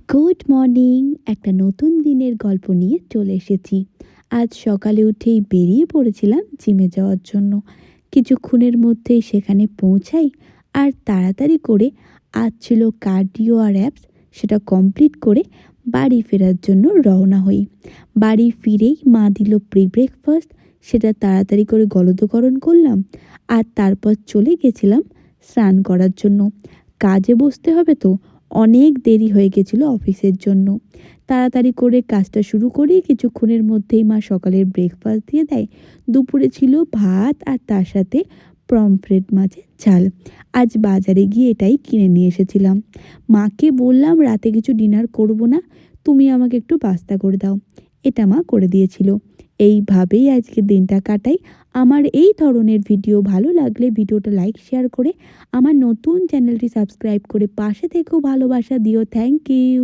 Good morning. একটা নতুন দিনের গল্প নিয়ে চলে এসেছি। আজ সকালে উঠেই বেরিয়ে পড়েছিলাম জিমে যাওয়ার জন্য। কিছুক্ষণের মধ্যেই সেখানে পৌঁছাই আর তাড়াতাড়ি করে আজ ছিল কার্ডিও আর অ্যাপস, সেটা কমপ্লিট করে বাড়ি ফেরার জন্য রওনা হই। বাড়ি ফিরেই মা দিল প্রি ব্রেকফাস্ট, সেটা তাড়াতাড়ি করে গলদকরণ করলাম আর তারপর চলে গেছিলাম স্নান করার জন্য। কাজে বসতে হবে তো, অনেক দেরি হয়ে গেছিল অফিসের জন্য। তাড়াতাড়ি করে কাজটা শুরু করি, কিছুক্ষণের মধ্যেই মা সকালের ব্রেকফাস্ট দিয়ে দেয়। দুপুরে ছিল ভাত আর তার সাথে পমফ্রেট মাছের ঝাল। আজ বাজারে গিয়ে এটাই কিনে নিয়ে এসেছিলাম। মাকে বললাম রাতে কিছু ডিনার করব না, তুমি আমাকে একটু পাস্তা করে দাও। এটা মা করে দিয়েছিল। এইভাবেই আজকে দিনটা কাটাই। আমার এই ধরনের ভিডিও ভালো লাগলে ভিডিওটা লাইক শেয়ার করে আমার নতুন চ্যানেলটি সাবস্ক্রাইব করে পাশে থেকেও ভালোবাসা দিও। Thank you.